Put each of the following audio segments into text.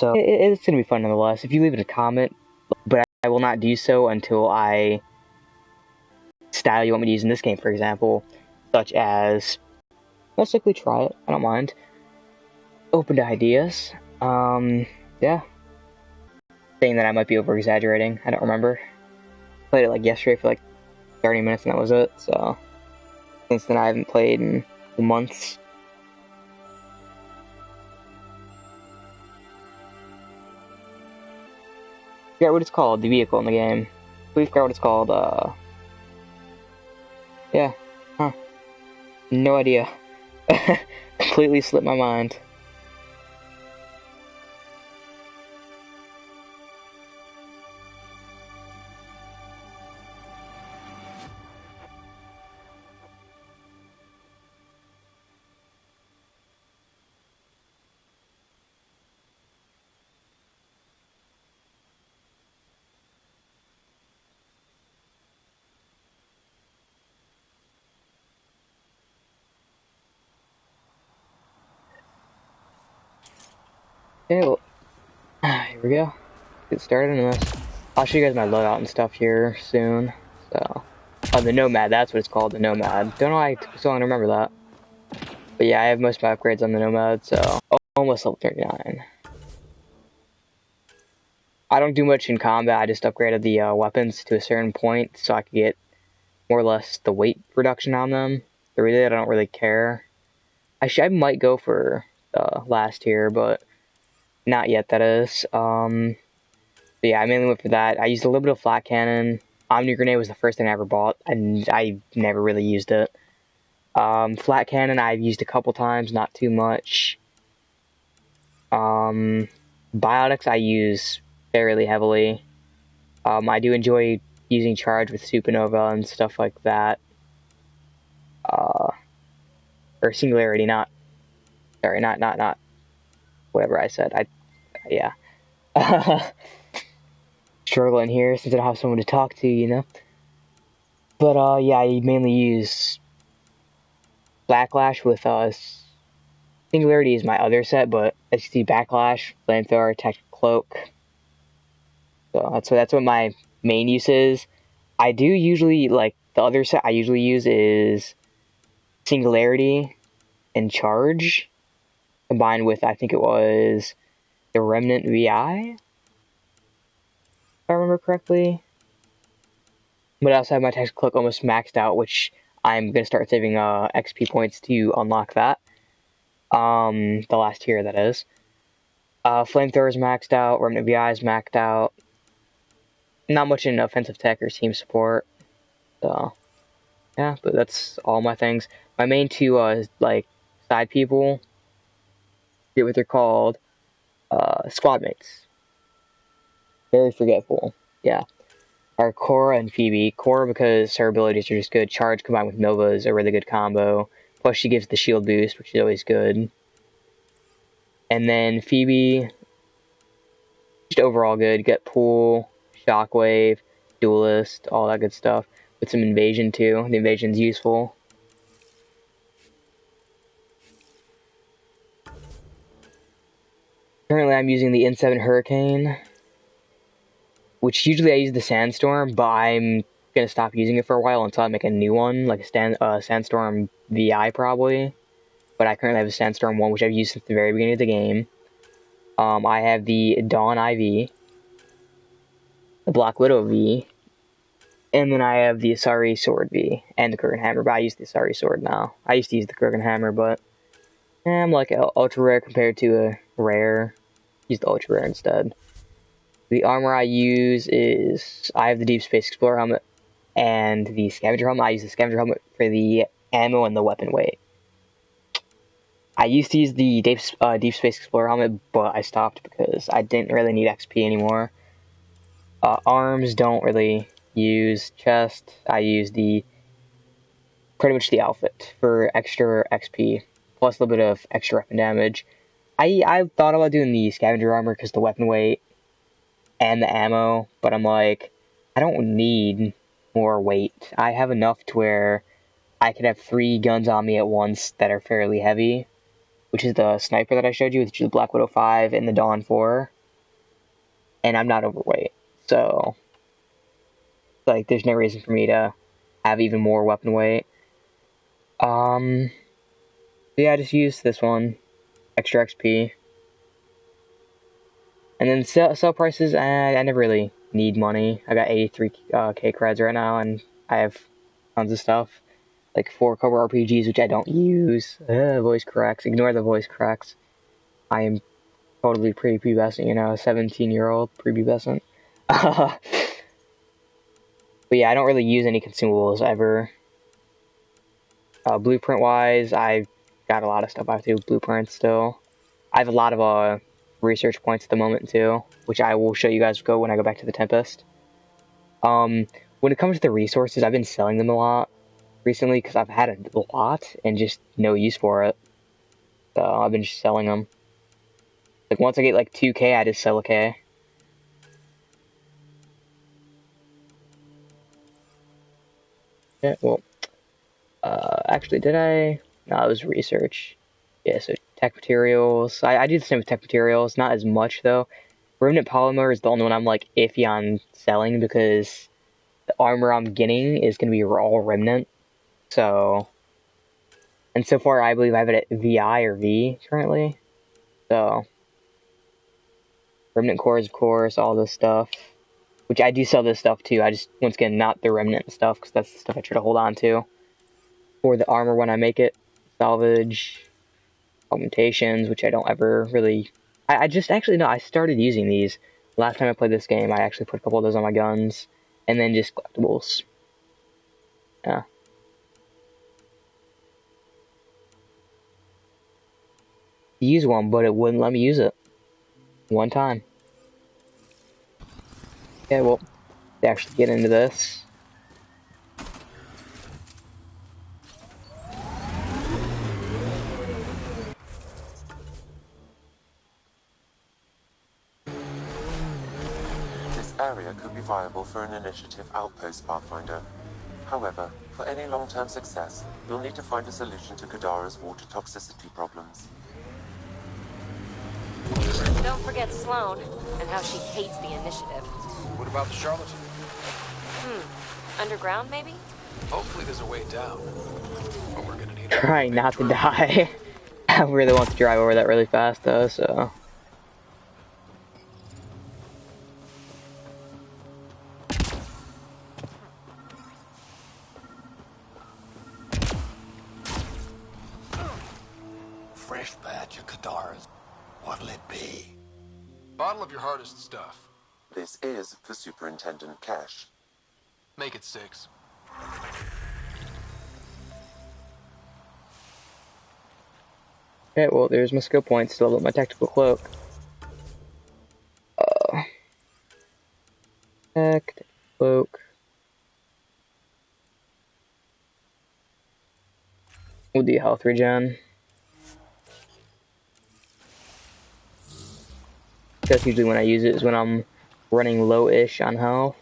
so it's going to be fun nonetheless. If you leave it a comment, but I will not do so until I style you want me to use in this game, for example, such as, let's quickly try it, I don't mind. Open to ideas. Yeah. Saying that I might be over-exaggerating, I don't remember. Played it like yesterday for like 30 minutes and that was it, so since then I haven't played in months. I forget what it's called, the vehicle in the game. I forgot what it's called, yeah, huh. No idea. Completely slipped my mind. Okay, well, here we go. Get started on this. I'll show you guys my loadout and stuff here soon. So, oh, the Nomad, that's what it's called, the Nomad. Don't know why I took so long to remember that. But yeah, I have most of my upgrades on the Nomad, so almost level 39. I don't do much in combat, I just upgraded the weapons to a certain point so I could get more or less the weight reduction on them. But really, I don't really care. I might go for last tier, but not yet, that is. But yeah, I mainly went for that. I used a little bit of flat cannon. Omni Grenade was the first thing I ever bought, and I never really used it. Flat cannon I've used a couple times, not too much. Biotics I use fairly heavily. I do enjoy using charge with Supernova and stuff like that. Or Singularity, not whatever I said. Yeah. Struggling here since I don't have someone to talk to, you know? But, yeah, I mainly use Backlash with, Singularity is my other set, but as you see, Backlash, Flamethrower, Tactical Cloak. So that's what my main use is. I do usually, like, the other set I usually use is Singularity and Charge, combined with, I think it was, the Remnant VI, if I remember correctly. But I also have my Tactical Cloak almost maxed out, which I'm going to start saving XP points to unlock that. The last tier, that is. Flamethrower is maxed out, Remnant VI is maxed out. Not much in offensive tech or team support. So, yeah, but that's all my things. My main two, like, side people, get what they're called, squad mates. Very forgetful, yeah. Are Cora and Phoebe. Cora because her abilities are just good. Charge combined with Nova is a really good combo. Plus she gives the shield boost, which is always good. And then Phoebe, just overall good. Get Pool, Shockwave, Duelist, all that good stuff. With some Invasion too. The Invasion's useful. Currently I'm using the N7 Hurricane, which usually I use the Sandstorm, but I'm gonna stop using it for a while until I make a new one, like a Sandstorm VI probably. But I currently have a Sandstorm 1, which I've used since the very beginning of the game. I have the Dawn IV, the Black Widow V, and then I have the Asari Sword V, and the Kurgan Hammer, but I use the Asari Sword now. I used to use the Kurgan Hammer, but I'm like ultra rare compared to a rare. Use the ultra rare instead. The armor I use is, I have the Deep Space Explorer helmet and the Scavenger helmet. I use the Scavenger helmet for the ammo and the weapon weight. I used to use the Deep Space Explorer helmet, but I stopped because I didn't really need XP anymore. Arms don't really use. Chest, I use pretty much the outfit for extra XP, plus a little bit of extra weapon damage. I thought about doing the Scavenger armor because the weapon weight and the ammo, but I'm like, I don't need more weight. I have enough to where I could have 3 guns on me at once that are fairly heavy. which is the sniper that I showed you, which is the Black Widow 5 and the Dawn 4. And I'm not overweight, so like there's no reason for me to have even more weapon weight. Yeah, I just used this one, extra XP. And then sell prices, I never really need money. I got 83k creds right now, and I have tons of stuff. Like 4 Cobra RPGs, which I don't use. Voice cracks. Ignore the voice cracks. I am totally prepubescent, 17-year-old prepubescent. But yeah, I don't really use any consumables ever. Blueprint-wise, I got a lot of stuff I have to do with blueprints still. I have a lot of research points at the moment too, which I will show you guys when I go back to the Tempest. When it comes to the resources, I've been selling them a lot recently because I've had a lot and just no use for it. So I've been just selling them. Like once I get like 2k, I just sell a k. Yeah, well, actually, did I? No, it was research. Yeah, so tech materials. I do the same with tech materials, not as much though. Remnant polymer is the only one I'm like iffy on selling because the armor I'm getting is going to be all remnant. So, and so far I believe I have it at VI or V currently. So, remnant cores, of course, all this stuff. Which I do sell this stuff too. I just, once again, not the remnant stuff because that's the stuff I try to hold on to. For the armor when I make it, salvage, augmentations, which I don't ever really... I just actually, no, I started using these. Last time I played this game, I actually put a couple of those on my guns. And then just collectibles. Yeah. Use one, but it wouldn't let me use it. One time. Okay, well, to actually get into this. This area could be viable for an initiative outpost, Pathfinder. However, for any long-term success, you'll need to find a solution to Kadara's water toxicity problems. Don't forget Sloane, and how she hates the initiative. What about the charlatan? Underground, maybe? Hopefully there's a way down. But we're gonna need Trying not to die. I really want to drive over that really fast though, so... Fresh batch of Kadara's. What'll it be? Bottle of your hardest stuff. This is for Superintendent Cash. Make it 6. Okay, well, there's my skill points to level up my tactical cloak. Tactical cloak. We'll do health regen. That's usually when I use it, is when I'm running low-ish on health.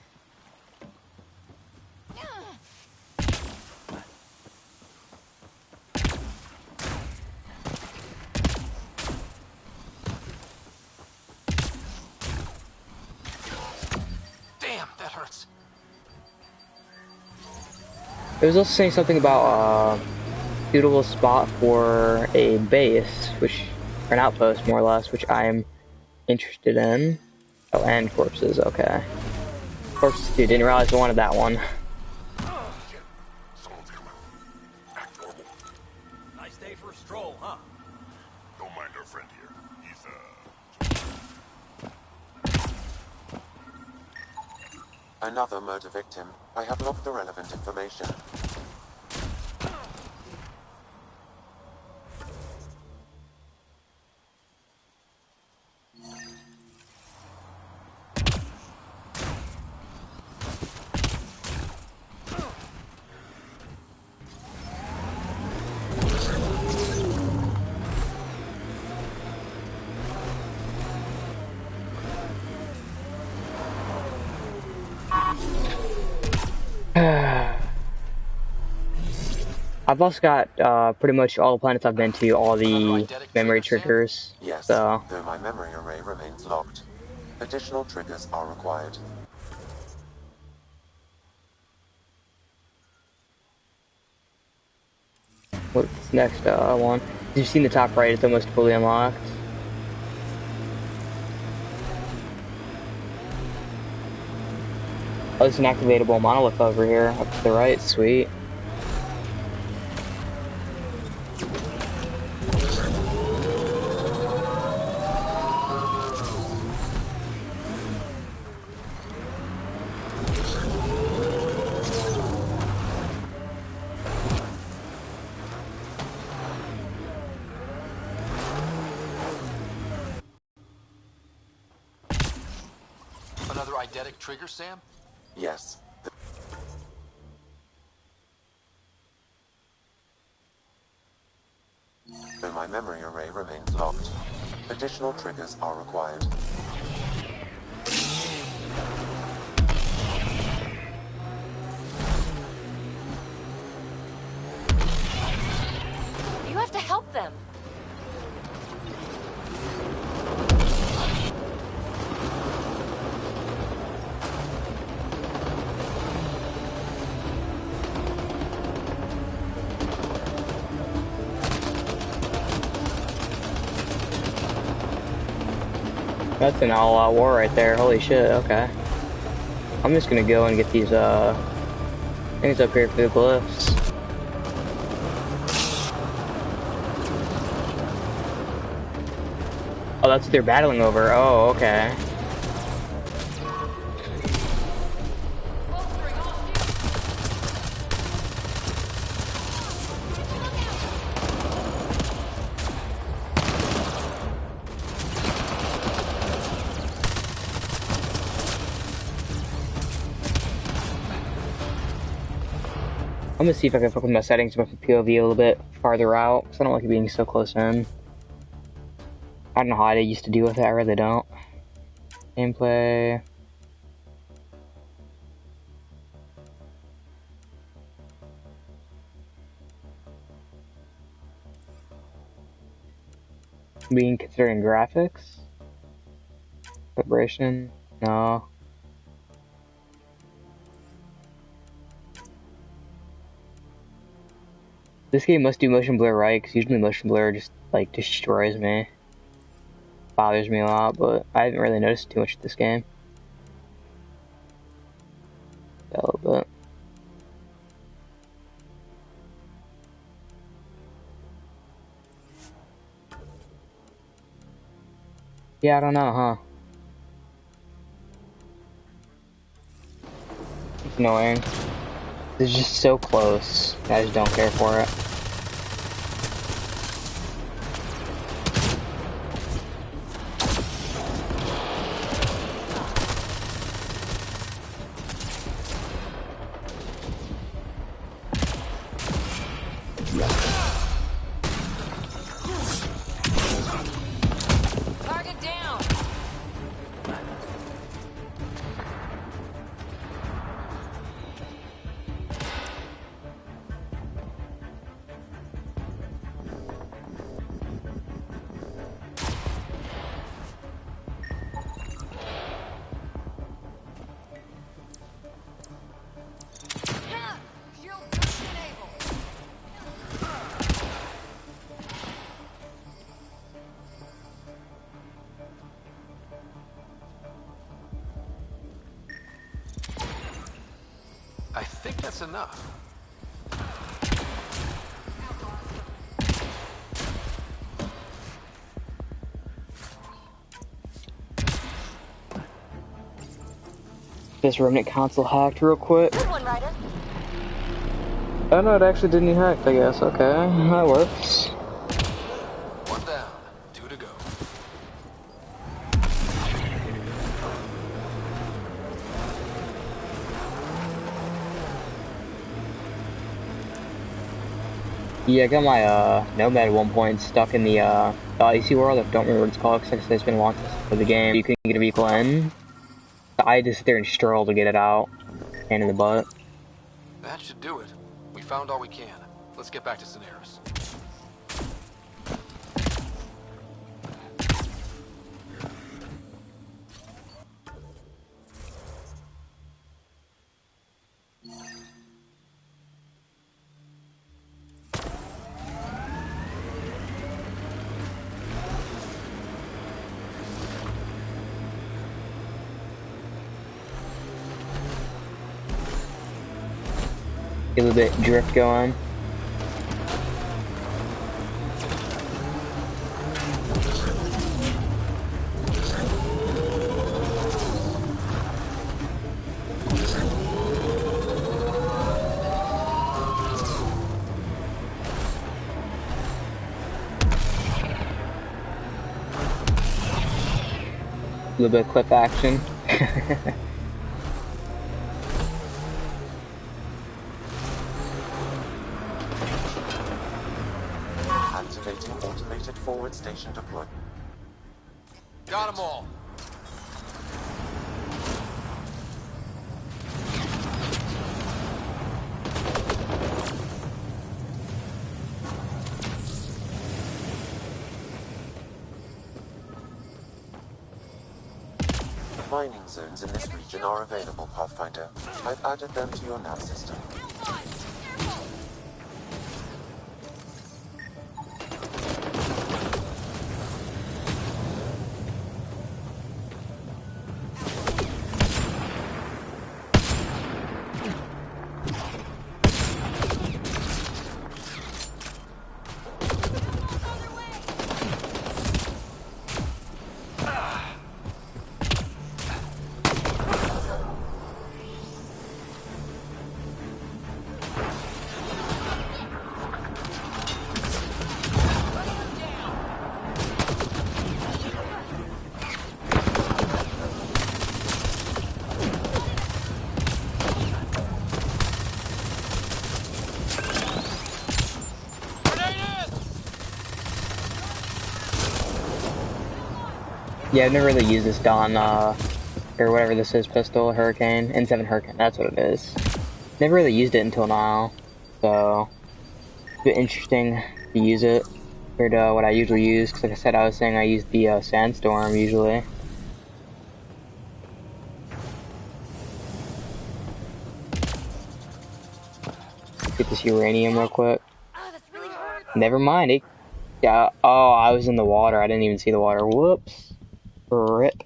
Damn, that hurts. It was also saying something about a suitable spot for a base, which, for an outpost more or less, which I'm interested in. Oh, and corpses, okay. Corpses too, didn't realize I wanted that one. Someone's coming. Act normal. Nice day for a stroll, huh? Don't mind our friend here. He's, Another murder victim. I have logged the relevant information. I've also got pretty much all the planets I've been to, all the Another eidetic memory trigger, Sam? triggers. Yes, So though my memory array remains locked. Additional triggers are required. what's next one? You've seen the top right, it's almost fully unlocked. Oh, there's an activatable monolith over here, up to the right, sweet. Another eidetic trigger, Sam? Yes. Though my memory array remains locked. Additional triggers are required. You have to help them. That's an all-out war right there, holy shit, okay. I'm just gonna go and get these things up here for the glyphs. Oh, that's what they're battling over. Oh, okay. I'm gonna see if I can fuck with my settings to make the POV a little bit farther out, because I don't like it being so close in. I don't know how I used to deal with it, I really don't. Gameplay. Being considering graphics? Vibration? No. This game must do motion blur right, because usually motion blur just, like, destroys me. Bothers me a lot, but I haven't really noticed too much of this game. A little bit. Yeah, I don't know, huh? It's annoying. It's just so close. I just don't care for it. Target down. Shield boost enabled. I think that's enough. This remnant console hacked real quick. Good one, Ryder. Oh no, it actually didn't need hacked, I guess. Okay, that works. One down, two to go. Yeah, I got my Nomad at one point stuck in the Icy world. I don't remember what it's called because it's been a long time for the game. You couldn't get a vehicle in. So I just sit there and stroll to get it out. Hand in the butt. That should do it. We found all we can. Let's get back to Daenerys. Get a little bit drift going. A little bit of clip action. Activating automated forward station deploy. Got them all. Mining zones in this region are available, Pathfinder. I've added them to your nav system. Yeah, I've never really used this Dawn, or whatever this is, pistol, Hurricane, N7 Hurricane, that's what it is. Never really used it until now, so it's a bit interesting to use it compared to what I usually use, because like I said, I was saying I use the Sandstorm usually. Get this uranium real quick. Oh, that's really hurt. Never mind, it, yeah, oh, I was in the water, I didn't even see the water, whoops. Rip.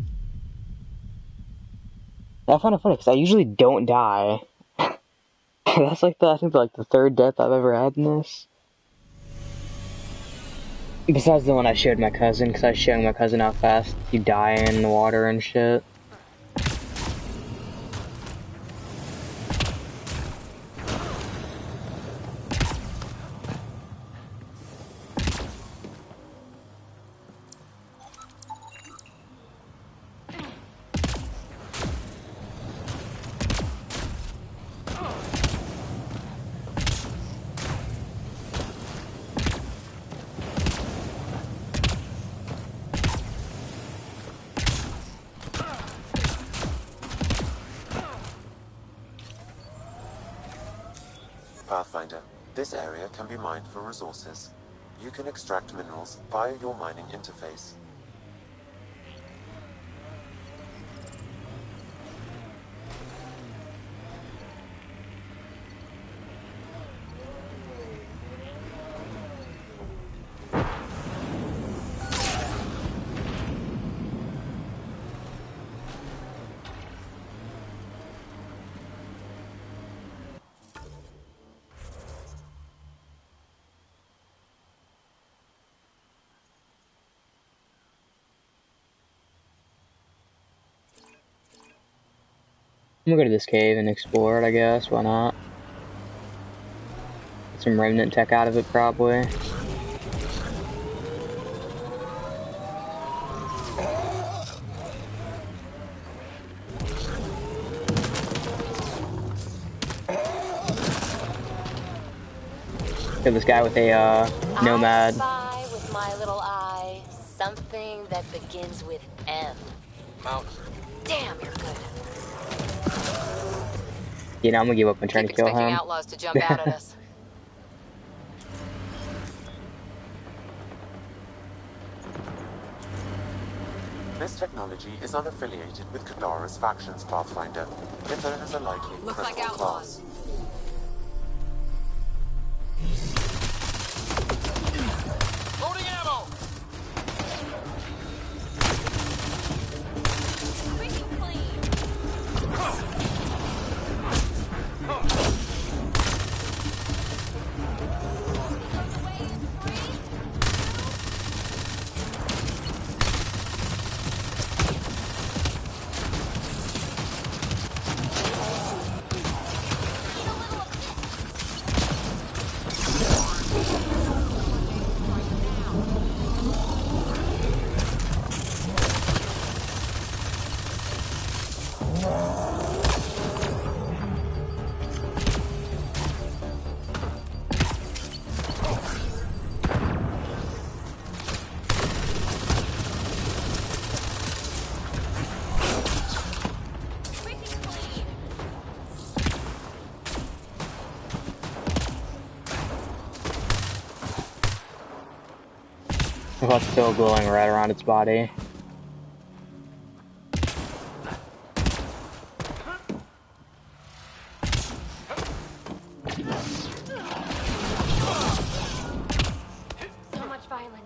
I found it funny, because I usually don't die. That's like I think like the third death I've ever had in this. Besides the one I showed my cousin, because I was showing my cousin how fast you die in the water and shit. Pathfinder, this area can be mined for resources. You can extract minerals via your mining interface. I'm gonna go to this cave and explore it, I guess. Why not? Get some remnant tech out of it, probably. Got this guy with a nomad. I spy with my little eye something that begins with M. Mountain. Damn, you're good. You know, I'm gonna give up on trying Keep to kill expecting him. outlaws to jump out at us. This technology is unaffiliated with Kadara's factions, Pathfinder. Its owners are likely Looks like critical outlaws. class. Loading ammo! Squeaky clean. It's still glowing red around its body. So much violence.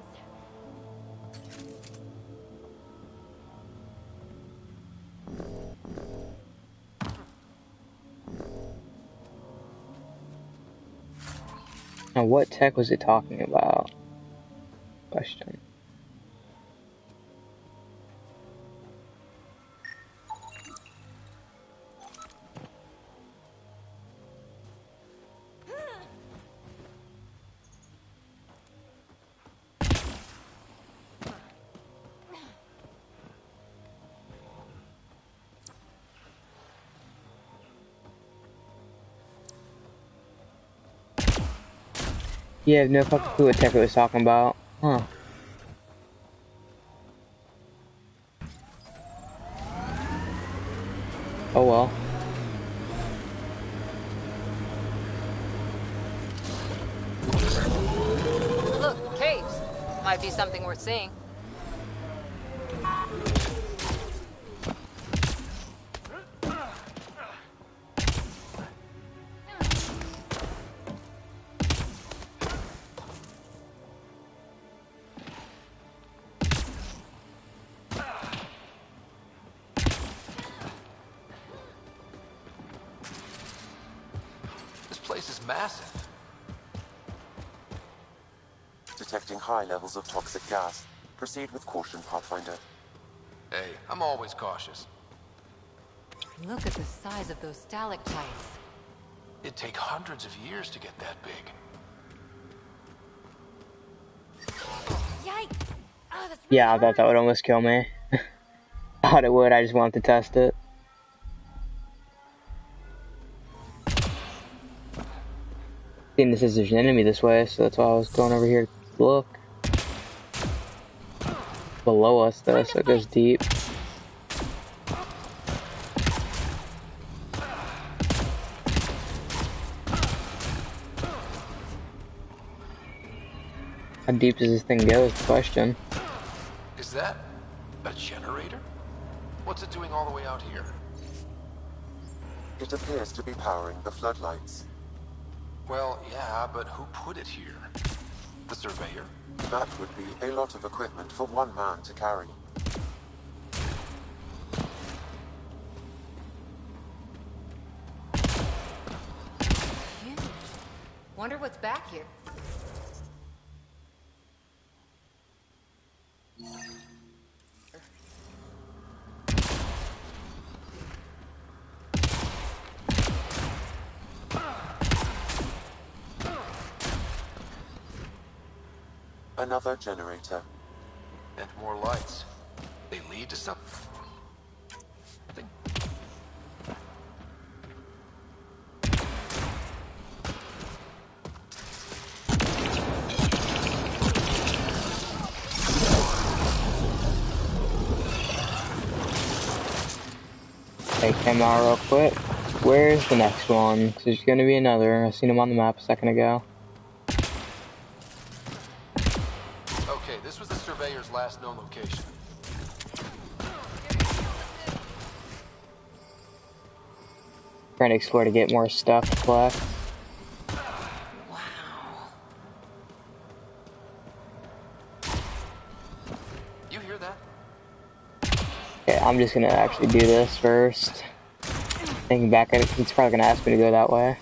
Now, what tech was it talking about? Question. Yeah, I have no fucking clue what tech it was talking about. Huh. Oh well. Look, caves. Might be something worth seeing. This place is massive. Detecting high levels of toxic gas. Proceed with caution, Pathfinder. Hey, I'm always cautious. Look at the size of those stalactites. It'd take hundreds of years to get that big. Yikes! Oh, that's really Yeah, I thought that hurt. would almost kill me. Thought it would, I just wanted to test it. Seeing this as there's an enemy this way, so that's why I was going over here to look. Below us though, so it goes deep. How deep does this thing go is the question. Is that a generator? What's it doing all the way out here? It appears to be powering the floodlights. Well, yeah, but who put it here? The surveyor? That would be a lot of equipment for one man to carry. Huge. Wonder what's back here. Another generator. And more lights. They lead to something. Take him out real quick. Where's the next one? 'Cause there's gonna be another. I seen him on the map a second ago. Okay, this was the surveyor's last known location. Trying to explore to get more stuff to collect. Wow. You hear that? Okay, I'm just gonna actually do this first. Thinking back at it, he's probably gonna ask me to go that way.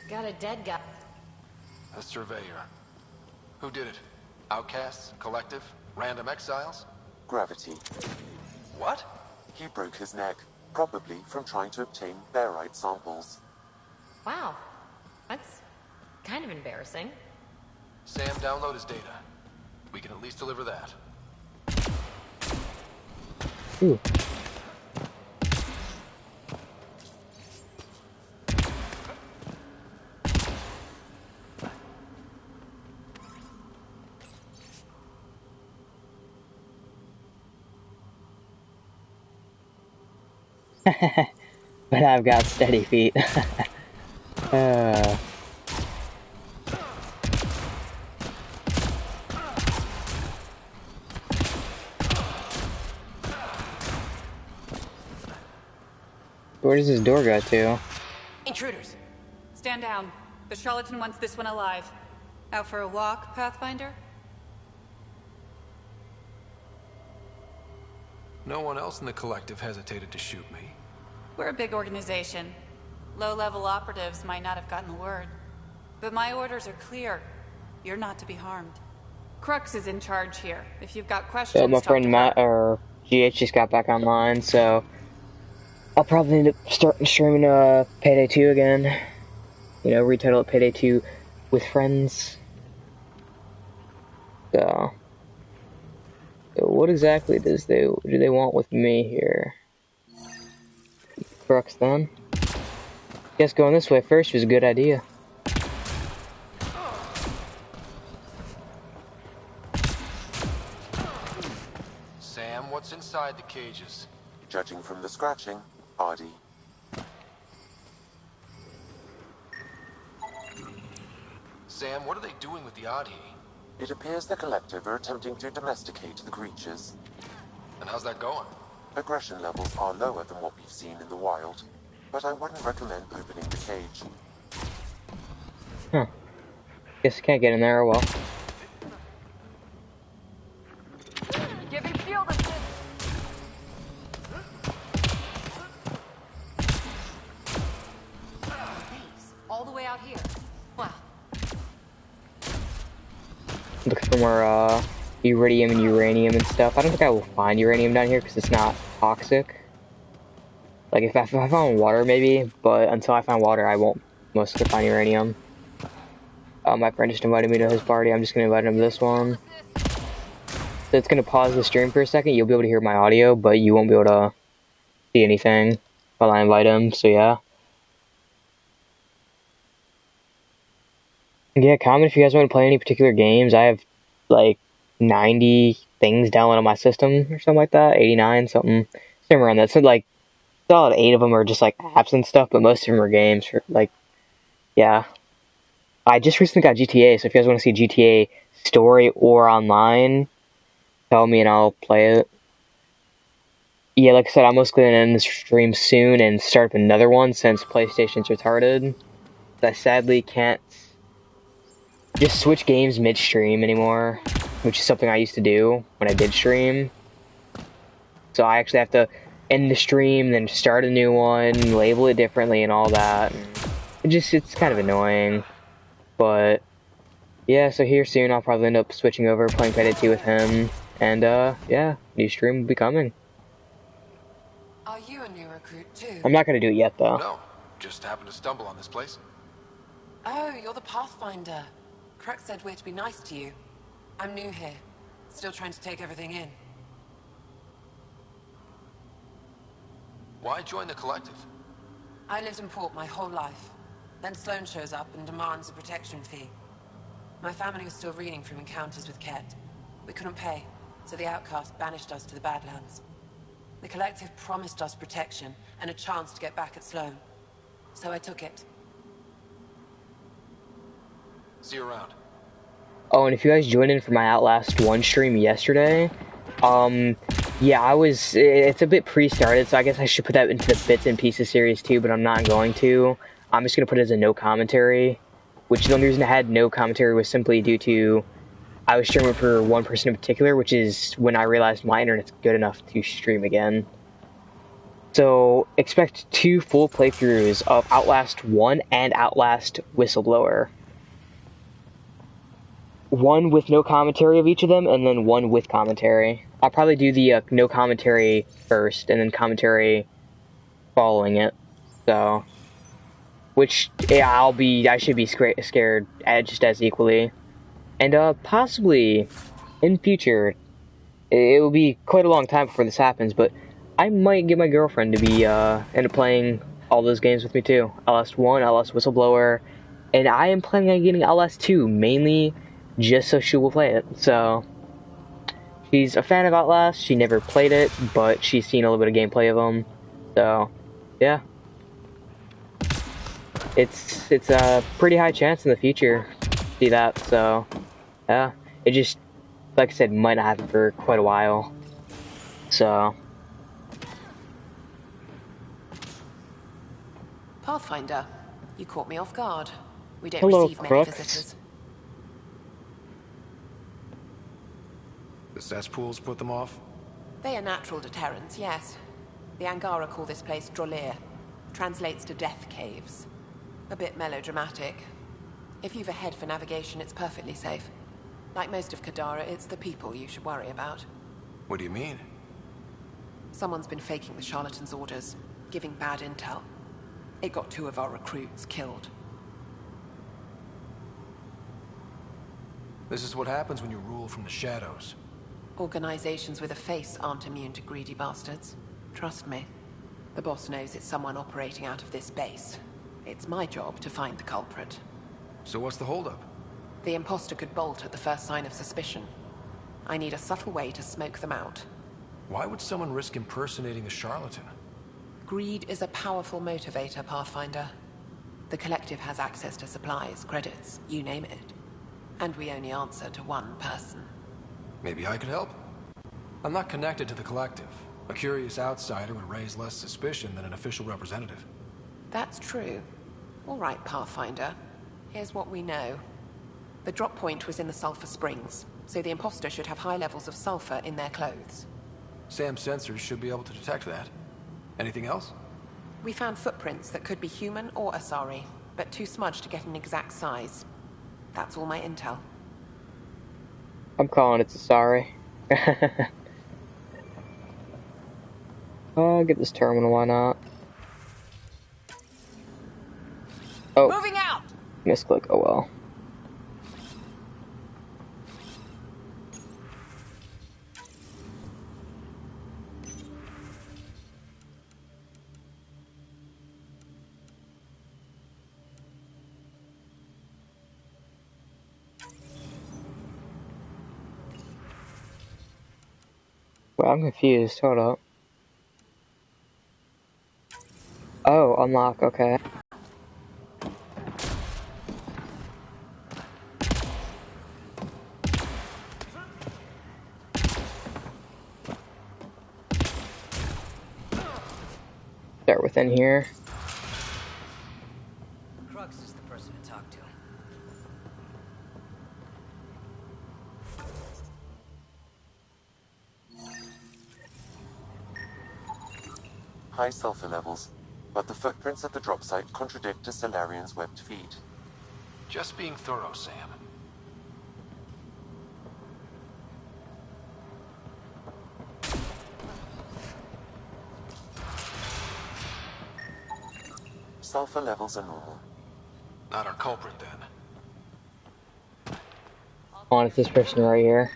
Got a dead guy. A surveyor. Who did it? Outcasts? Collective? Random exiles? Gravity. What? He broke his neck, probably from trying to obtain barite samples. Wow. That's kind of embarrassing. Sam, download his data. We can at least deliver that. Ooh. But I've got steady feet. uh. Where does this door go to? Intruders. Stand down. The charlatan wants this one alive. Out for a walk, Pathfinder? No one else in the collective hesitated to shoot me. We're a big organization. Low-level operatives might not have gotten the word. But my orders are clear. You're not to be harmed. Crux is in charge here. If you've got questions, So my talk friend to Matt, her. or GH, just got back online, so I'll probably end up starting streaming Payday 2 again. You know, retitle it Payday 2 with friends. So what exactly do they want with me here? Crux then. Guess going this way first was a good idea. Sam, what's inside the cages? Judging from the scratching, hardy. Sam, what are they doing with the Adi? It appears the collective are attempting to domesticate the creatures. And how's that going? Aggression levels are lower than what we've seen in the wild, but I wouldn't recommend opening the cage. Huh. Guess I can't get in there, oh well. Give him field assist. All the way out here. Wow. Looking for more iridium and uranium and stuff. I don't think I will find uranium down here because it's not toxic. Like if I found water maybe, but until I find water I won't most of the find uranium. My friend just invited me to his party. I'm just gonna invite him to this one. So it's gonna pause the stream for a second. You'll be able to hear my audio, but you won't be able to see anything while I invite him. So yeah. Yeah, comment if you guys want to play any particular games. I have like 90 things downloaded on my system or something like that. 89 something. Somewhere around that. So like solid 8 of them are just like apps and stuff, but most of them are games. For, like, yeah. I just recently got GTA, so if you guys want to see GTA story or online, tell me and I'll play it. Yeah, like I said, I'm mostly going to end the stream soon and start up another one since PlayStation's retarded. I sadly can't just switch games midstream anymore, which is something I used to do when I did stream. So I actually have to end the stream, then start a new one, label it differently and all that. And it's kind of annoying. But yeah, so here soon I'll probably end up switching over, playing Payday 2 with him. And yeah, new stream will be coming. Are you a new recruit too? I'm not going to do it yet though. No, just happened to stumble on this place. Oh, you're the Pathfinder. Crux said we're to be nice to you. I'm new here. Still trying to take everything in. Why join the collective? I lived in port my whole life. Then Sloane shows up and demands a protection fee. My family was still reeling from encounters with Ket. We couldn't pay, so the outcast banished us to the Badlands. The collective promised us protection and a chance to get back at Sloane. so I took it. See you around. Oh, and if you guys joined in for my Outlast 1 stream yesterday, yeah, it's a bit pre-started, so I guess I should put that into the Bits and Pieces series too, but I'm not going to. I'm just going to put it as a no commentary, which the only reason I had no commentary was simply due to I was streaming for one person in particular, which is when I realized my internet's good enough to stream again. So, expect 2 full playthroughs of Outlast 1 and Outlast Whistleblower. One with no commentary of each of them, and then one with commentary. I'll probably do the no commentary first, and then commentary following it. So, which yeah, I should be scared just as equally, and possibly in future, it will be quite a long time before this happens, but I might get my girlfriend to be end up playing all those games with me too. LS1, LS Whistleblower, and I am planning on getting LS2 mainly just so she will play it. So she's a fan of Outlast. She never played it, but she's seen a little bit of gameplay of them. So yeah, it's a pretty high chance in the future to see that. So yeah, it just, like I said, might not happen for quite a while. So Pathfinder, you caught me off guard. We don't hello, receive many Crooks. visitors. The cesspools put them off? They are natural deterrents, yes. The Angara call this place Drolir. Translates to death caves. A bit melodramatic. If you've a head for navigation, it's perfectly safe. Like most of Kadara, it's the people you should worry about. What do you mean? Someone's been faking the charlatan's orders, giving bad intel. It got 2 of our recruits killed. This is what happens when you rule from the shadows. Organizations with a face aren't immune to greedy bastards. Trust me. The boss knows it's someone operating out of this base. It's my job to find the culprit. So what's the holdup? The imposter could bolt at the first sign of suspicion. I need a subtle way to smoke them out. Why would someone risk impersonating a charlatan? Greed is a powerful motivator, Pathfinder. The Collective has access to supplies, credits, you name it. And we only answer to one person. Maybe I could help? I'm not connected to the Collective. A curious outsider would raise less suspicion than an official representative. That's true. All right, Pathfinder. Here's what we know. The drop point was in the Sulphur Springs, so the imposter should have high levels of sulfur in their clothes. Sam's sensors should be able to detect that. Anything else? We found footprints that could be human or Asari, but too smudged to get an exact size. That's all my intel. I'm calling it sorry. I'll get this terminal, why not? Oh, Moving out! misclick, oh well. Well, I'm confused, hold up. Oh, unlock, okay. Start within here. Crux is the person to talk to. High sulfur levels, but the footprints at the drop site contradict a Solarian's webbed feet. Just being thorough, Sam. Sulfur levels are normal. Not our culprit, then. On, it's this person right here.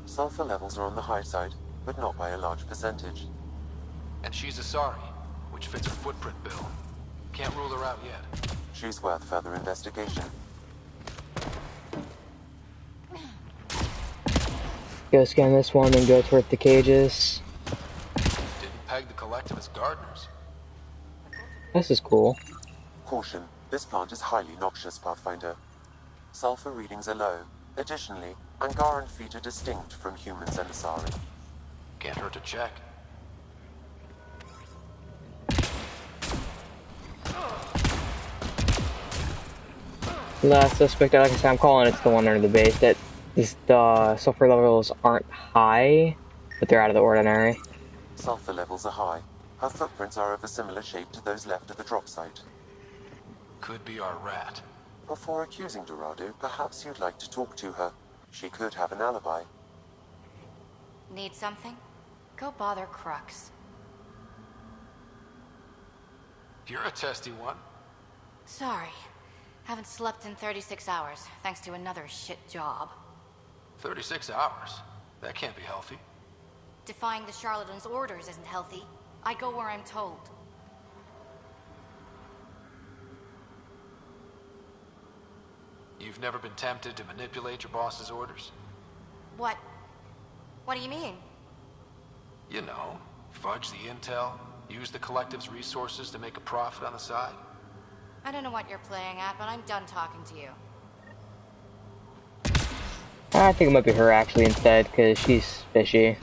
Sulfur levels are on the high side, but not by a large percentage. And she's Asari, which fits her footprint bill. Can't rule her out yet. She's worth further investigation. Go scan this one and go toward the cages. Didn't peg the Collective as gardeners. This is cool. Caution, this plant is highly noxious, Pathfinder. Sulfur readings are low. Additionally, Angaran feet are distinct from humans and Asari. Can't hurt to check. Last suspect, like I said, I'm calling it's the one under the base. That the sulfur levels aren't high, but they're out of the ordinary. Sulfur levels are high. Her footprints are of a similar shape to those left at the drop site. Could be our rat. Before accusing Dorado, perhaps you'd like to talk to her. She could have an alibi. Need something? Go bother Crux. You're a testy one. Sorry. Haven't slept in 36 hours, thanks to another shit job. 36 hours? That can't be healthy. Defying the charlatan's orders isn't healthy. I go where I'm told. You've never been tempted to manipulate your boss's orders? What? What do you mean? You know, fudge the intel, use the collective's resources to make a profit on the side. I don't know what you're playing at, but I'm done talking to you. I think it might be her actually instead, because she's fishy.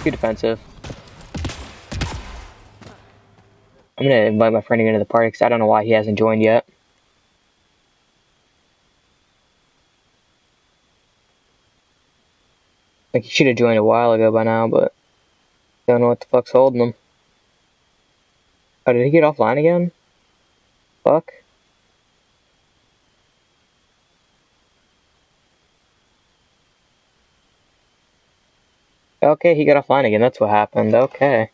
Too defensive. I'm gonna invite my friend into the party because I don't know why he hasn't joined yet. Like he should have joined a while ago by now, but don't know what the fuck's holding him. Oh, did he get offline again? Fuck. Okay, he got offline again. That's what happened. Okay.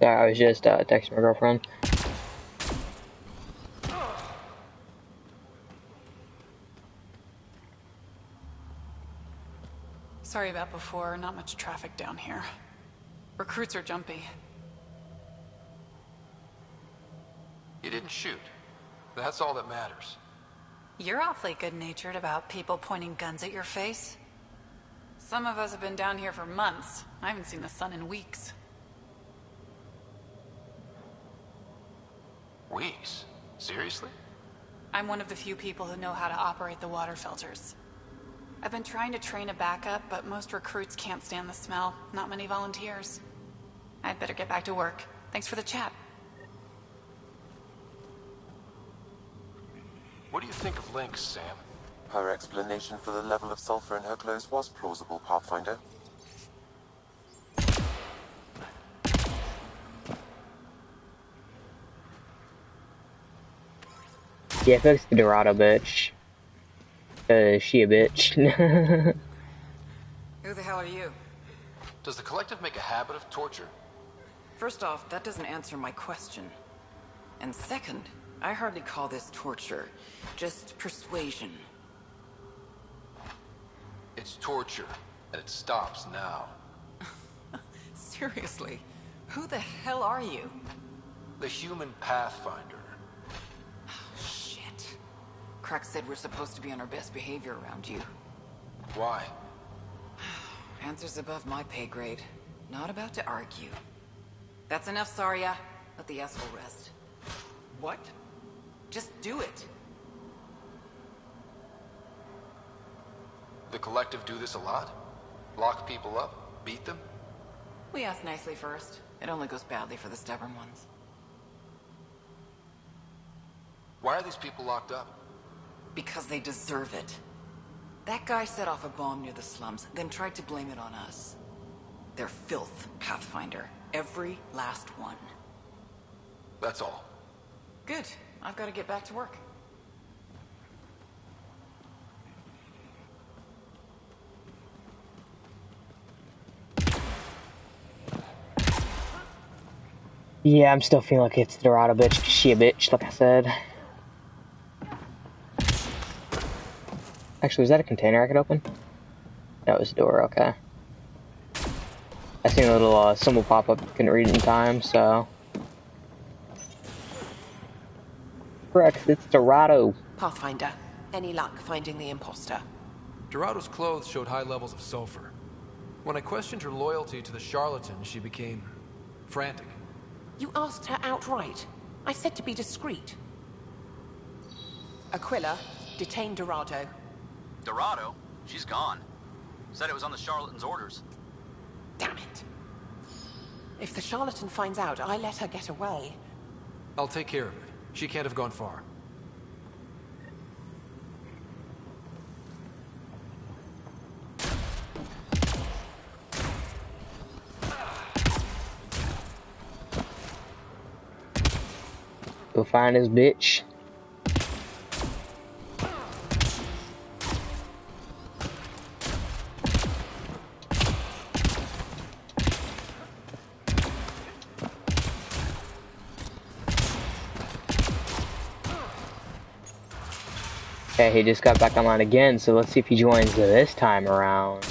Yeah, I was just texting my girlfriend. Sorry about before, not much traffic down here. Recruits are jumpy. You didn't shoot. That's all that matters. You're awfully good-natured about people pointing guns at your face. Some of us have been down here for months. I haven't seen the sun in weeks. Weeks? Seriously? I'm one of the few people who know how to operate the water filters. I've been trying to train a backup, but most recruits can't stand the smell. Not many volunteers. I'd better get back to work. Thanks for the chat. What do you think of Lynx, Sam? Her explanation for the level of sulfur in her clothes was plausible, Pathfinder. Yeah, fix the Dorado bitch. She a bitch. Who the hell are you? Does the collective make a habit of torture? First off, that doesn't answer my question. And second, I hardly call this torture. Just persuasion. It's torture, and it stops now. Seriously, who the hell are you? The human Pathfinder. Shit. Crux said we're supposed to be on our best behavior around you. Why? Answers above my pay grade. Not about to argue. That's enough, Saria. Let the asshole rest. What? Just do it. The collective do this a lot? Lock people up? Beat them? We ask nicely first. It only goes badly for the stubborn ones. Why are these people locked up? Because they deserve it. That guy set off a bomb near the slums, then tried to blame it on us. They're filth, Pathfinder. Every last one. That's all. Good. I've got to get back to work. Yeah, I'm still feeling like it's the Dorado bitch. She a bitch, like I said. Actually, was that a container I could open? That was a door, okay. I seen a little symbol pop up, couldn't read it in time, so. Correct, it's Dorado. Pathfinder, any luck finding the imposter? Dorado's clothes showed high levels of sulfur. When I questioned her loyalty to the charlatan, she became frantic. You asked her outright. I said to be discreet. Aquila, detain Dorado. Dorado? She's gone. Said it was on the charlatan's orders. Damn it. If the charlatan finds out I let her get away... I'll take care of it. She can't have gone far. Go find this bitch. Okay, he just got back online again, so let's see if he joins this time around.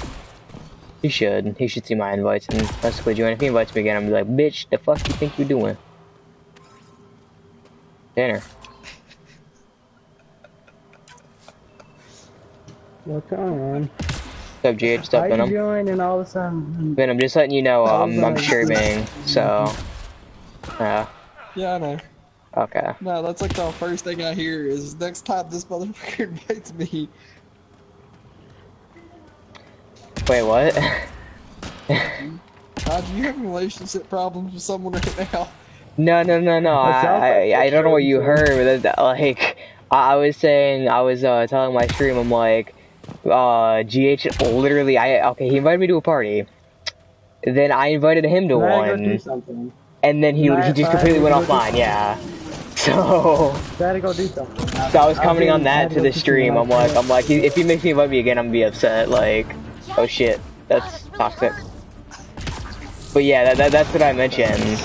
He should. He should see my invites and basically join. If he invites me again, I'm gonna be like, bitch, the fuck you think you're doing? Dinner. What's going on? What's up, GH? What's up, I Venom? joined and all of a sudden... Venom, just letting you know, I'm streaming, so... Yeah, I know. Okay. No, that's like the first thing I hear is next time this motherfucker invites me. Wait, what? Do you have relationship problems with someone right now? No. I don't know what you heard, but like, I was saying, I was telling my stream, I'm like, GH literally, okay, he invited me to a party. Then I invited him to one. And then he just completely went offline, yeah. So... Gotta go do something. So I was commenting on that to the stream, I'm like, if he makes me invite me again, I'm gonna be upset, like, oh shit, that's toxic. But yeah, that's what I mentioned.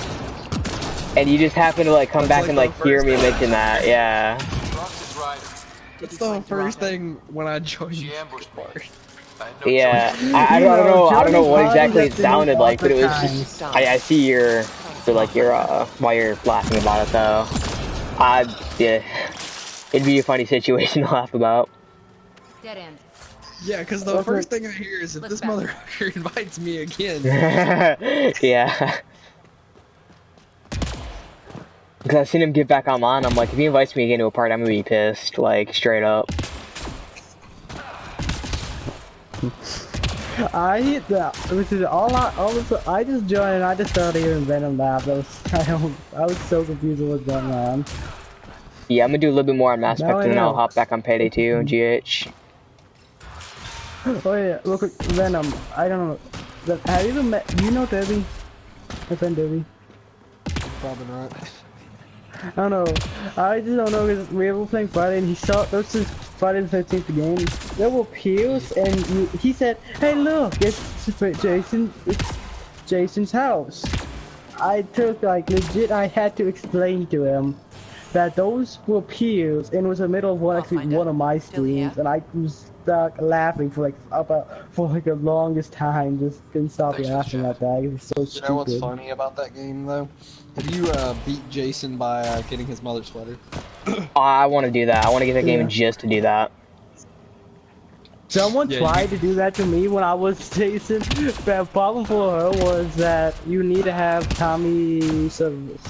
And you just happen to like come back and like hear me mention that, yeah. It's the first thing when I joined the party. Yeah, I don't know what exactly it sounded like, but it was just, I see your why you're laughing about it though. Yeah, it'd be a funny situation to laugh about. Dead end. Yeah, because the first thing I hear is if this motherfucker invites me again. Yeah. Because I've seen him get back online, I'm like, if he invites me again to a party, I'm gonna be pissed, like, straight up. I hit that, which is I just joined and I just started hearing Venom laugh. I was so confused with what's going on. Yeah, I'm gonna do a little bit more on Mass Effect and then I'll hop back on Payday 2, GH. Oh yeah, real quick, Venom, I don't know, have you ever met, you know Debbie? My friend Debbie? Probably not. I don't know, I just don't know because we were playing Friday and he saw, this is Friday the 13th game, there were peels and he said, hey look, it's Jason's house. I took like legit, I had to explain to him that those were peels and it was in the middle of one of my streams and I was stuck laughing for like the longest time, just couldn't stop laughing at that. It was so stupid. You know what's funny about that game though? Have you beat Jason by getting his mother's sweater? I want to do that. I want to get that game just to do that. Someone tried to do that to me when I was Jason. The problem for her was that you need to have Tommy Jarvis.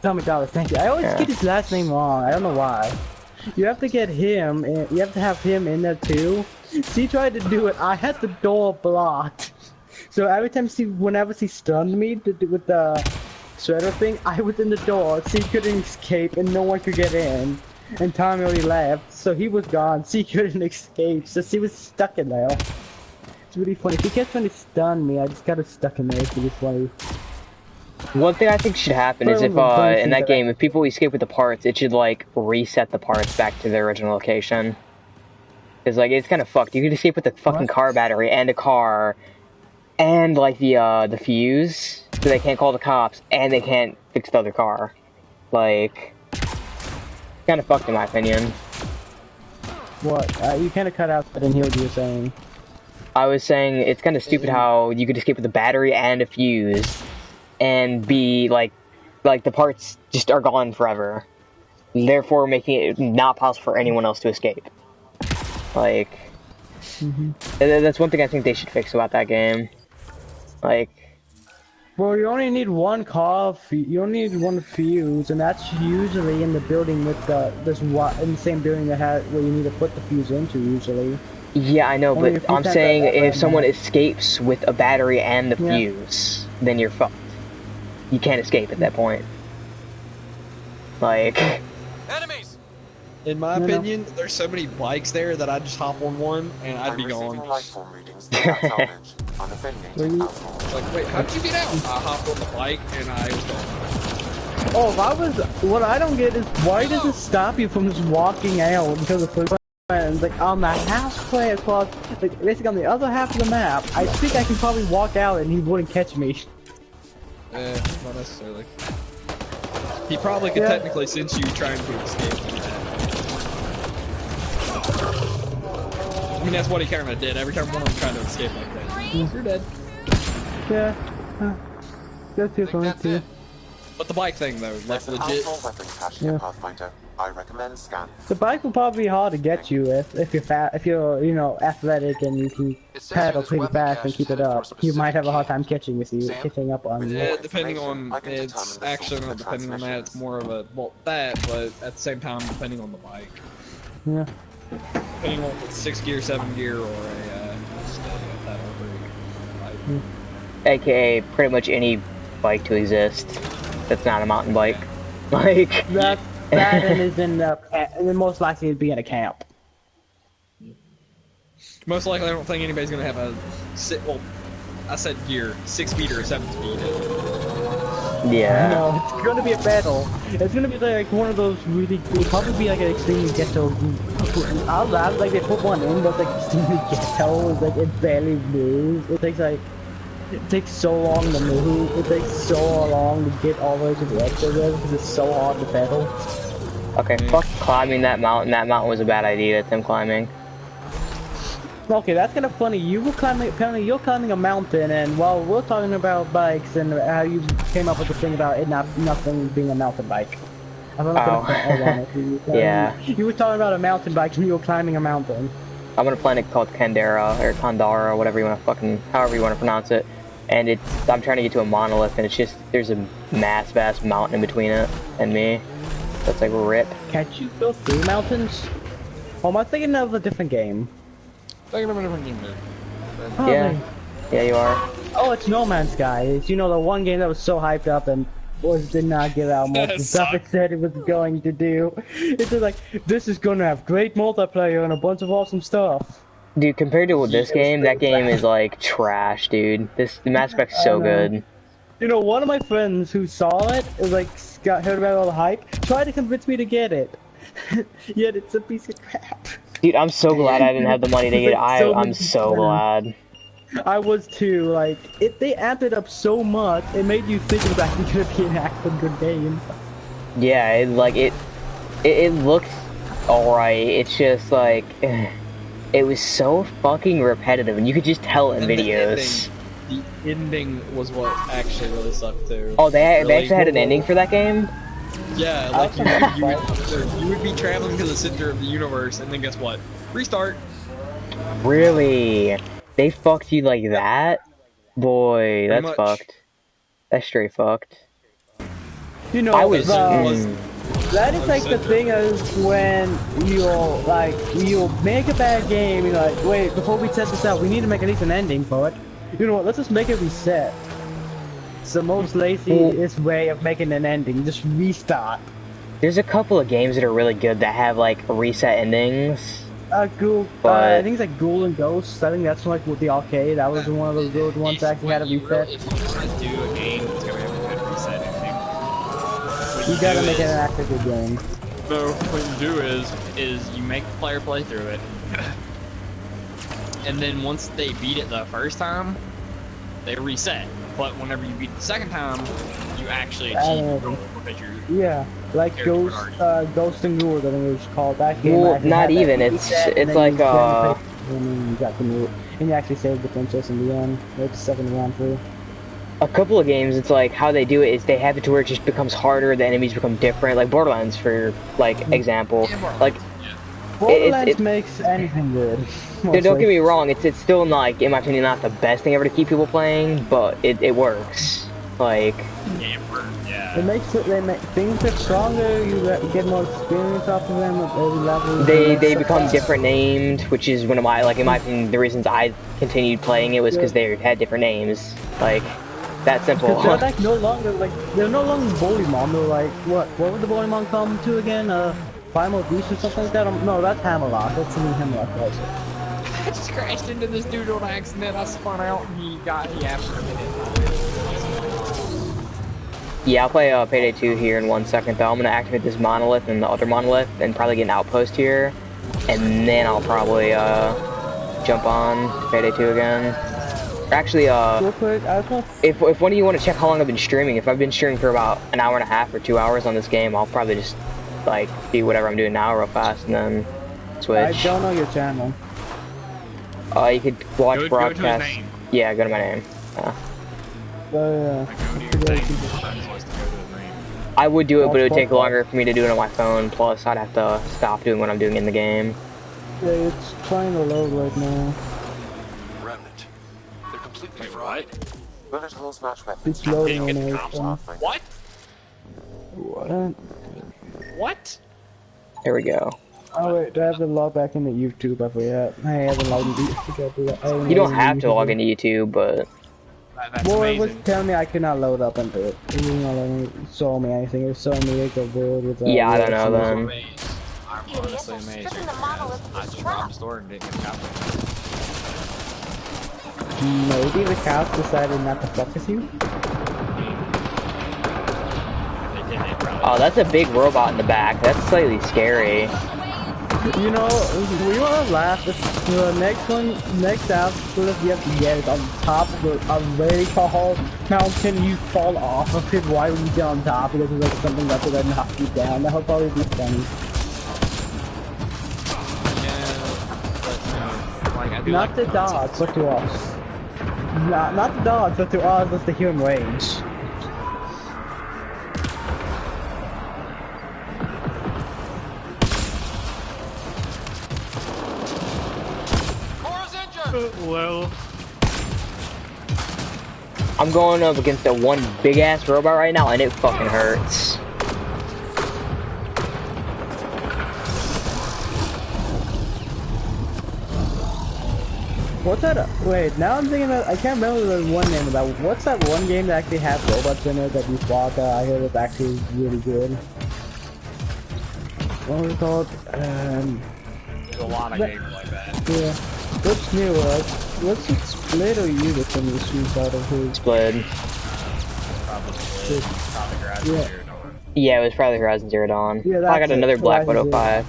Tommy Jarvis, thank you. I always get his last name wrong. I don't know why. You have to get him, and you have to have him in there too. She tried to do it. I had the door blocked. So every time whenever she stunned me with the shredder thing, I was in the door. She couldn't escape, and no one could get in. And Tommy already left, so he was gone. She couldn't escape, so she was stuck in there. It's really funny. She kept trying to stun me. I just got her stuck in there. It's really funny. One thing I think should happen is if in that game, if people escape with the parts, it should like reset the parts back to their original location. Cause like it's kind of fucked. You can escape with the fucking car battery and a car, and like the fuse, so they can't call the cops and they can't fix the other car. Like, Kind of fucked in my opinion. What? You kind of cut out, but I didn't hear what you were saying. I was saying it's kind of stupid how you could escape with a battery and a fuse, and be like the parts just are gone forever, therefore making it not possible for anyone else to escape. Like, that's one thing I think they should fix about that game. Like, well, you only need one you only need one fuse, and that's usually in the building with in the same building that has where you need to put the fuse into usually. yeah, I know, but I'm saying if someone escapes with a battery and the fuse, then you're fucked. You can't escape at that point. Like, enemies. In my opinion, there's so many bikes there that I'd just hop on one and I'd be gone. Like, wait, how'd you get out? I hopped on the bike and I was gone. Oh, what I don't get is why does it stop you from just walking out until the first friends like on the halfway across, like basically on the other half of the map? I think I can probably walk out and he wouldn't catch me. Not necessarily. He probably could technically sense you trying to escape like that. I mean, that's what he kind of did. Every time one of them tried to escape like that, you're dead. Yeah. That's it for me too. But the bike thing though, like legit. Pathfinder. I recommend scan. The bike will probably be hard to get you if you're fat, if you're athletic and you can paddle pretty fast and keep it up. You might have a hard time catching up on. Yeah, depending on it's actually not depending on that. It's more of a but at the same time depending on the bike. Yeah. Depending on if it's 6 gear, 7 gear, or a pedal brake. AKA pretty much any bike to exist that's not a mountain bike. Like that and is in and most likely it'd be in a camp. Most likely, I don't think anybody's gonna have a I said gear 6 speed or 7 speed. Yeah. No, it's gonna be a battle. It's gonna be like one of those really. It'll probably be like an extremely ghetto. I'll laugh like they put one in, but like extremely ghetto. It's like it barely moves. It takes so long to move. It takes so long to get all the way to the edge of it because it's so hard to pedal. Okay, fuck climbing that mountain. That mountain was a bad idea. That's him climbing. Okay, that's kind of funny. Apparently you're climbing a mountain, and while we're talking about bikes and how you came up with the thing about it nothing being a mountain bike. I don't know. Yeah. You were talking about a mountain bike and you were climbing a mountain. I'm on a planet called Kandera, or Kandara, whatever you want to however you want to pronounce it. And I'm trying to get to a monolith, and it's just, there's a vast mountain in between it and me. So it's like, rip. Can't you go through mountains? Or am I thinking of a different game? Yeah. Yeah, you are. Oh, it's No Man's Sky. It's, the one game that was so hyped up and did not give out most of the stuff it said it was going to do. It's just like, this is gonna have great multiplayer and a bunch of awesome stuff. Dude, compared to this game, that game is like trash, dude. The Mass Effect's so good. One of my friends who saw it, heard about all the hype, tried to convince me to get it. Yet it's a piece of crap. Dude, I'm so glad I didn't have the money to get it. I'm so glad. I was too. Like, they amped it up so much, it made you think it was actually gonna be an actual good game. Yeah, it looked alright. It's just like, it was so fucking repetitive, and you could just tell in videos. The ending was what actually really sucked too. Oh, they actually had an ending for that game? Yeah, like you would be traveling to the center of the universe, and then guess what? Restart. Really? They fucked you like that? Boy, that's fucked. That's straight fucked. That is like the thing is when you'll make a bad game, you're like, wait, before we test this out, we need to make at least an ending for it. You know what, let's just make it reset. It's the most laziest way of making an ending, just restart. There's a couple of games that are really good that have like reset endings. I think it's like Ghoul and Ghosts. I think that's like with the arcade. That was one of those good ones that actually had a reset. If you want to do a game that's gonna have a good reset ending, you gotta make it an actual good game. So what you do is you make the player play through it, and then once they beat it the first time, they reset. But whenever you beat it the second time, you actually achieve your goal because you're Like Ghost and Ghoul, I think it was called. That game Well, actually not had that. even. You beat that, and It's then like you get the place, and then you got the loot, and you actually saved the princess in the end. It's the second round through. a couple of games. It's like how they do it is they have it to where it just becomes harder. The enemies become different. Like Borderlands, for like example. Like Borderlands makes anything good. don't get me wrong. It's still not, like, in my opinion, not the best thing ever to keep people playing, but it works. Like. It makes things get stronger. You get more experience off of them at every level. They become different named, which is one of my, like, in my opinion, the reasons I continued playing it was because they had different names. Like, that simple. They're like no longer Bulymon. They're like what would the Bulymon come to again? Primal Beast or something like that? No, that's Hammerlock. That's the new Hammerlock also. I just crashed into this dude on accident. I spun out and he after a minute. Yeah, I'll play Payday 2 here in 1 second though. I'm gonna activate this monolith and the other monolith and probably get an outpost here. And then I'll probably jump on Payday 2 again. Actually, real quick, if one of you want to check how long I've been streaming, if I've been streaming for about an hour and a half or 2 hours on this game, I'll probably just like do whatever I'm doing now real fast and then switch. I don't know your channel. You could watch broadcast. Go to his name. Yeah, go to my name. I would do it, but it would take longer for me to do it on my phone. Plus, I'd have to stop doing what I'm doing in the game. Yeah, it's trying to load right now. Remnant. They're completely fried. Bullet holes match weapons. It's loading on everything. What? What? What? There we go. Oh wait, do I have to log back into YouTube? I forgot. I haven't logged into YouTube. You don't have to log into YouTube, but. Well, it was telling me I could not load up into it. It didn't let me show me anything. It was showing me like a board with. Yeah, I don't know then. I'm honestly amazed. I just robbed the store and didn't get a copy. Maybe the cows decided not to fuck with you. Oh, that's a big robot in the back. That's slightly scary. You know, we wanna laugh. If the next outfit you have to get is on top of a very tall mountain. You fall off of it. Why would you get on top? Because there's like something that's gonna knock you down. That would probably be funny. Not the dogs, but to us. Not the dogs, but to us, that's the human range. Well, I'm going up against that one big ass robot right now, and it fucking hurts. What's that? Wait, now I'm thinking of, I can't remember the one name of that. What's that one game that actually had robots in it that you fought that I heard was actually really good? What was it called? There's a lot of games like that. Yeah. What's new? What's it, Split or you that some of the streams out of his? Split. Probably Horizon Zero Dawn. Yeah, it was probably Horizon Zero Dawn. Yeah, I got another Black Widow 5.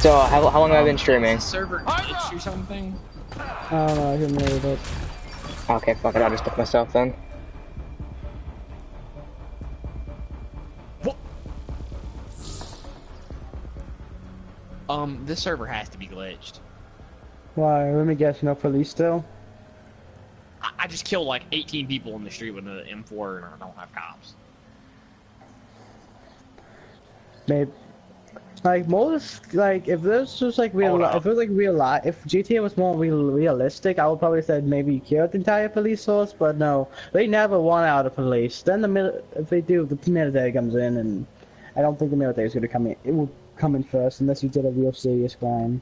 So, how long have I been streaming? Server glitch or something? I don't know, I can't remember that. Okay, fuck it, I'll just book myself then. This server has to be glitched. Why? Let me guess, no police still? I just killed like 18 people in the street with an M4 and I don't have cops. Maybe. Like most, like if this was like real, if it was like real life, if GTA was more realistic, I would probably say maybe kill the entire police force. But no, they never want out of police. Then if they do, the military comes in, and I don't think the military is going to come in. It will come in first unless you did a real serious crime.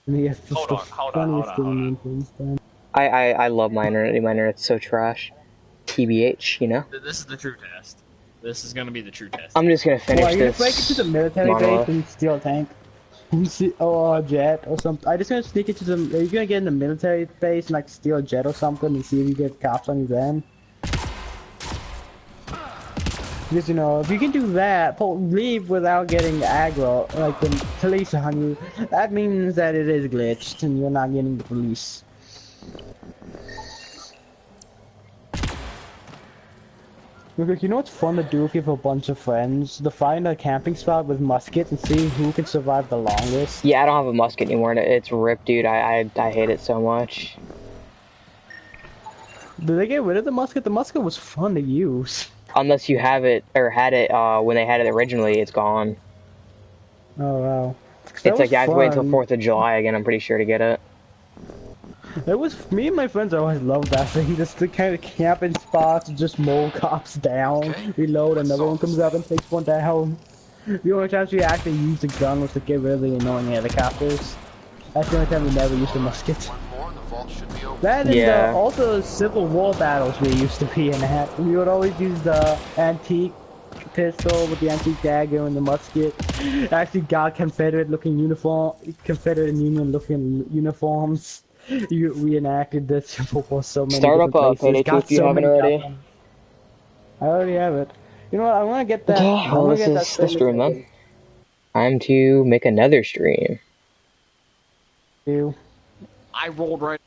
Yes, hold on. I love my internet. My internet's so trash. TBH, you know? This is the true test. This is gonna be the true test. I'm just gonna finish this. Are you this. gonna break into the military base and steal a tank? Or a jet or something? I'm just gonna sneak into the. Are you gonna get in the military base and like steal a jet or something and see if you get cops on you then? Because you know, if you can do that, leave without getting aggro, like the police on you, that means that it is glitched and you're not getting the police. Look, you know what's fun to do if you have a bunch of friends? To find a camping spot with muskets and see who can survive the longest. Yeah, I don't have a musket anymore, and it's ripped, dude. I hate it so much. Did they get rid of the musket? The musket was fun to use. Unless you have it, or had it, when they had it originally, it's gone. Oh, wow. It's like you have to wait until 4th of July again, I'm pretty sure, to get it. It was, me and my friends always loved that thing, just the kind of camping spots, just mow cops down, reload, another one comes up and takes one down. The only times we actually used the gun was to get rid of the annoying helicopters. That's the only time we never used the musket. That and all the Civil War battles we used to be in at. We would always use the antique pistol with the antique dagger and the musket. Actually got Confederate and Union looking uniforms. You reenacted the Civil War so many Start up different places. Payday 2 if you haven't already. I already have it. You know what? I'm gonna get that. Okay, well, this is the stream then. Time to make another stream. You. I rolled right.